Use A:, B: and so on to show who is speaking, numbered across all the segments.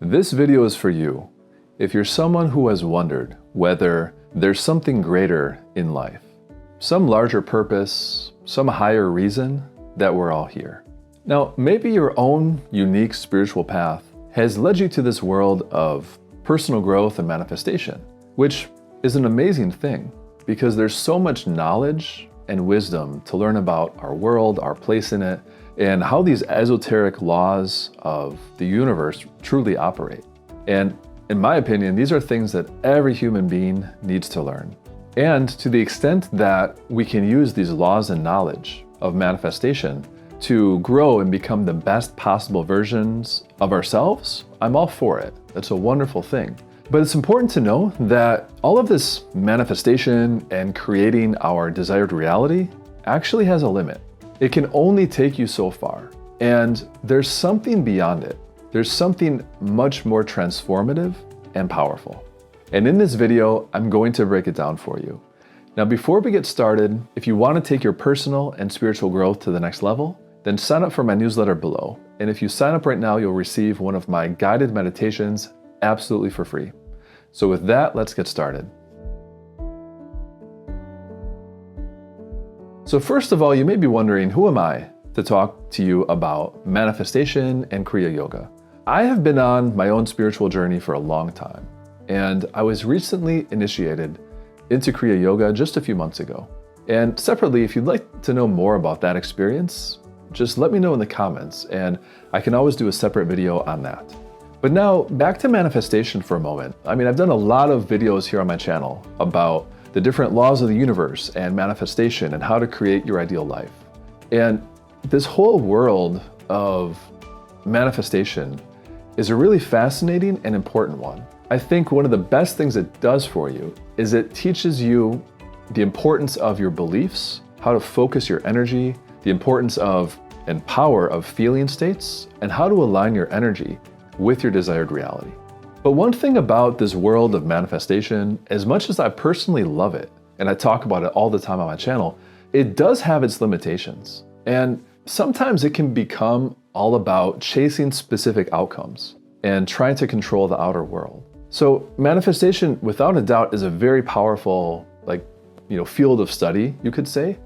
A: This video is for you if you're someone who has wondered whether there's something greater in life, some larger purpose, some higher reason that we're all here. Now, maybe your own unique spiritual path has led you to this world of personal growth and manifestation, which is an amazing thing because there's so much knowledge and wisdom to learn about our world, our place in it, and how these esoteric laws of the universe truly operate. And in my opinion, these are things that every human being needs to learn. And to the extent that we can use these laws and knowledge of manifestation to grow and become the best possible versions of ourselves, I'm all for it. That's a wonderful thing. But it's important to know that all of this manifestation and creating our desired reality actually has a limit. It can only take you so far. And there's something beyond it. There's something much more transformative and powerful. And in this video, I'm going to break it down for you. Now, before we get started, if you want to take your personal and spiritual growth to the next level, then sign up for my newsletter below. And if you sign up right now, you'll receive one of my guided meditations absolutely for free. So with that, let's get started. So first of all, you may be wondering, who am I to talk to you about manifestation and Kriya Yoga? I have been on my own spiritual journey for a long time, and I was recently initiated into Kriya Yoga just a few months ago. And separately, if you'd like to know more about that experience, just let me know in the comments, and I can always do a separate video on that. But now, back to manifestation for a moment. I mean, I've done a lot of videos here on my channel about the different laws of the universe and manifestation and how to create your ideal life. And this whole world of manifestation is a really fascinating and important one. I think one of the best things it does for you is it teaches you the importance of your beliefs, how to focus your energy, the importance of and power of feeling states, and how to align your energy with your desired reality. But one thing about this world of manifestation, as much as I personally love it, and I talk about it all the time on my channel, it does have its limitations. And sometimes it can become all about chasing specific outcomes and trying to control the outer world. So manifestation, without a doubt, is a very powerful, field of study, you could say,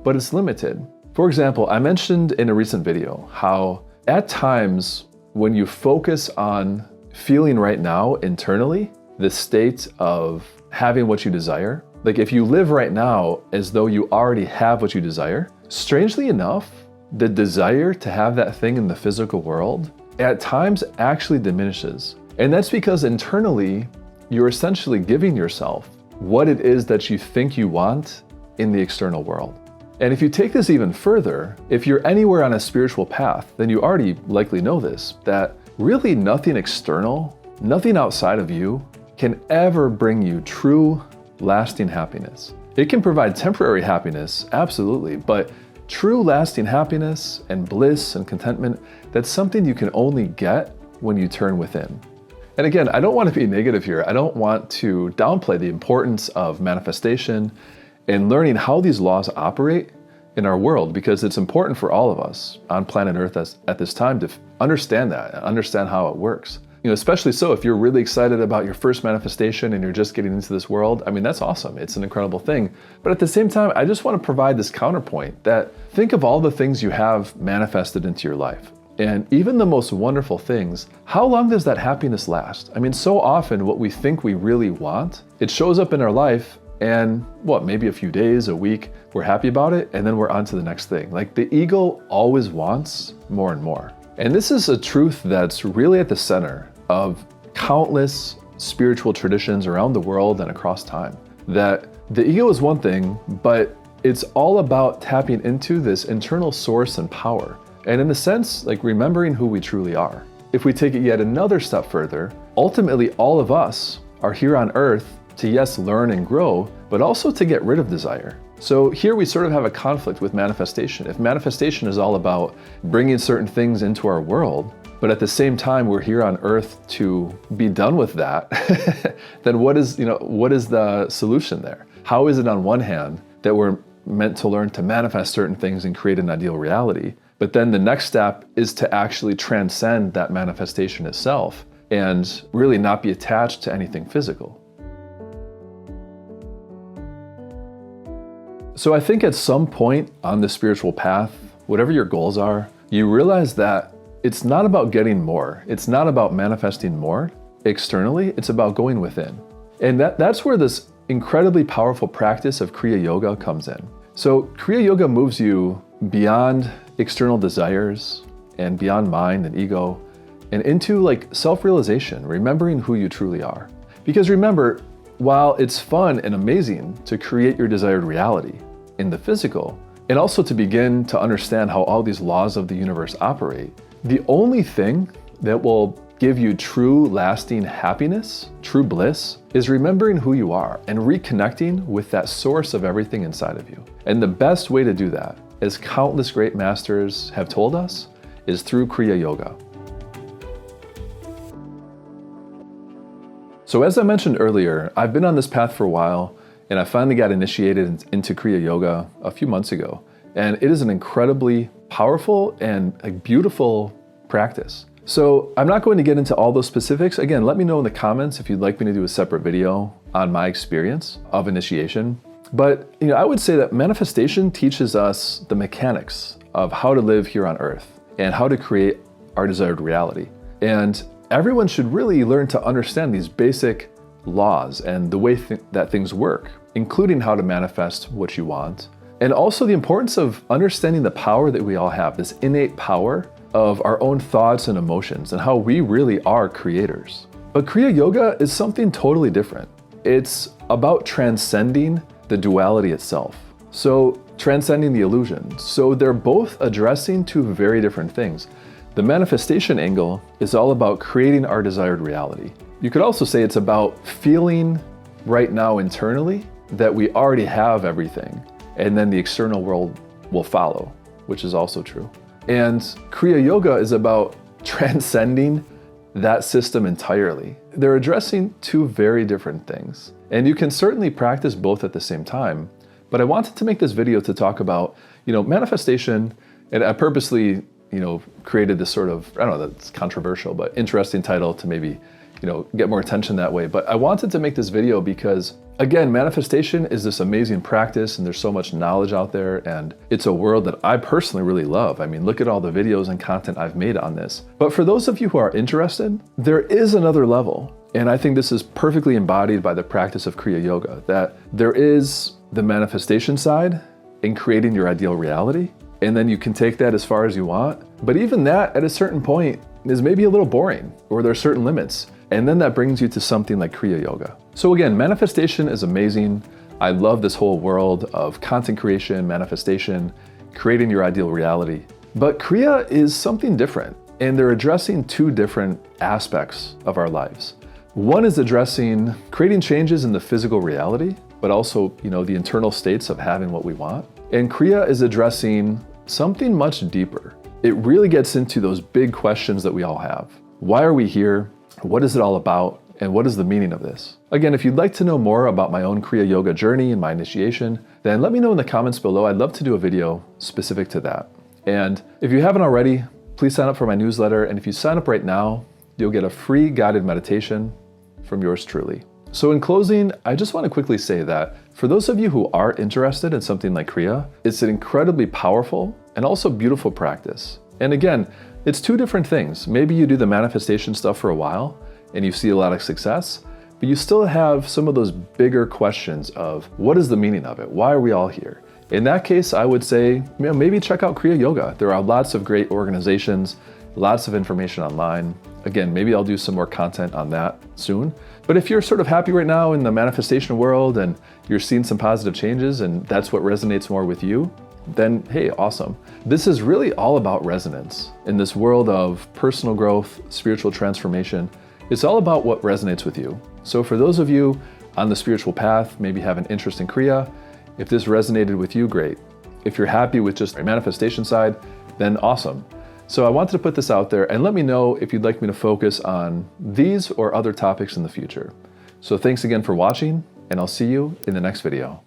A: but it's limited. For example, I mentioned in a recent video how at times when you focus on feeling right now internally, the state of having what you desire, like if you live right now as though you already have what you desire, strangely enough, the desire to have that thing in the physical world at times actually diminishes. And that's because internally, you're essentially giving yourself what it is that you think you want in the external world. And if you take this even further, if you're anywhere on a spiritual path, then you already likely know this, that really nothing external, nothing outside of you can ever bring you true, lasting happiness. It can provide temporary happiness, absolutely, but true lasting happiness and bliss and contentment, that's something you can only get when you turn within. And again, I don't want to be negative here. I don't want to downplay the importance of manifestation and learning how these laws operate in our world, because it's important for all of us on planet Earth at this time to understand that and understand how it works. Especially so if you're really excited about your first manifestation and you're just getting into this world. I mean, that's awesome. It's an incredible thing. But at the same time, I just want to provide this counterpoint that think of all the things you have manifested into your life. And even the most wonderful things, how long does that happiness last? I mean, so often what we think we really want, it shows up in our life and maybe a few days, a week, we're happy about it, and then we're on to the next thing. Like the ego always wants more and more. And this is a truth that's really at the center of countless spiritual traditions around the world and across time. That the ego is one thing, but it's all about tapping into this internal source and power. And in a sense, like remembering who we truly are. If we take it yet another step further, ultimately all of us are here on Earth to, yes, learn and grow, but also to get rid of desire. So here we sort of have a conflict with manifestation. If manifestation is all about bringing certain things into our world, but at the same time we're here on Earth to be done with that, then what is the solution there? How is it on one hand that we're meant to learn to manifest certain things and create an ideal reality, but then the next step is to actually transcend that manifestation itself and really not be attached to anything physical. So I think at some point on the spiritual path, whatever your goals are, you realize that it's not about getting more. It's not about manifesting more externally. It's about going within. And that's where this incredibly powerful practice of Kriya Yoga comes in. So Kriya Yoga moves you beyond external desires and beyond mind and ego and into like self-realization, remembering who you truly are. Because remember, while it's fun and amazing to create your desired reality in the physical, and also to begin to understand how all these laws of the universe operate, the only thing that will give you true lasting happiness, true bliss, is remembering who you are and reconnecting with that source of everything inside of you. And the best way to do that, as countless great masters have told us, is through Kriya Yoga. So as I mentioned earlier, I've been on this path for a while, and I finally got initiated into Kriya Yoga a few months ago. And it is an incredibly powerful and a beautiful practice. So I'm not going to get into all those specifics. Again, let me know in the comments if you'd like me to do a separate video on my experience of initiation. But I would say that manifestation teaches us the mechanics of how to live here on earth and how to create our desired reality. And everyone should really learn to understand these basic laws and the way that things work, including how to manifest what you want. And also the importance of understanding the power that we all have, this innate power of our own thoughts and emotions and how we really are creators. But Kriya Yoga is something totally different. It's about transcending the duality itself. So transcending the illusion. So they're both addressing two very different things. The manifestation angle is all about creating our desired reality. You could also say it's about feeling right now internally that we already have everything, and then the external world will follow, which is also true. And Kriya Yoga is about transcending that system entirely. They're addressing two very different things. And you can certainly practice both at the same time. But I wanted to make this video to talk about, manifestation, and I purposely, created this sort of, I don't know, that's controversial, but interesting title to maybe, get more attention that way. But I wanted to make this video because, again, manifestation is this amazing practice and there's so much knowledge out there, and it's a world that I personally really love. I mean, look at all the videos and content I've made on this. But for those of you who are interested, there is another level. And I think this is perfectly embodied by the practice of Kriya Yoga, that there is the manifestation side in creating your ideal reality. And then you can take that as far as you want. But even that at a certain point is maybe a little boring, or there are certain limits. And then that brings you to something like Kriya Yoga. So again, manifestation is amazing. I love this whole world of content creation, manifestation, creating your ideal reality. But Kriya is something different, and they're addressing two different aspects of our lives. One is addressing creating changes in the physical reality, but also, the internal states of having what we want. And Kriya is addressing something much deeper. It really gets into those big questions that we all have. Why are we here? What is it all about? And what is the meaning of this? Again, if you'd like to know more about my own Kriya Yoga journey and my initiation, then let me know in the comments below. I'd love to do a video specific to that. And if you haven't already, please sign up for my newsletter. And if you sign up right now, you'll get a free guided meditation from yours truly. So in closing, I just want to quickly say that for those of you who are interested in something like Kriya, it's an incredibly powerful and also beautiful practice. And again, it's two different things. Maybe you do the manifestation stuff for a while and you see a lot of success, but you still have some of those bigger questions of what is the meaning of it? Why are we all here? In that case, I would say, maybe check out Kriya Yoga. There are lots of great organizations, lots of information online. Again, maybe I'll do some more content on that soon. But if you're sort of happy right now in the manifestation world and you're seeing some positive changes and that's what resonates more with you, then hey, awesome. This is really all about resonance. In this world of personal growth, spiritual transformation, it's all about what resonates with you. So for those of you on the spiritual path, maybe have an interest in Kriya, if this resonated with you, great. If you're happy with just the manifestation side, then awesome. So I wanted to put this out there and let me know if you'd like me to focus on these or other topics in the future. So thanks again for watching, and I'll see you in the next video.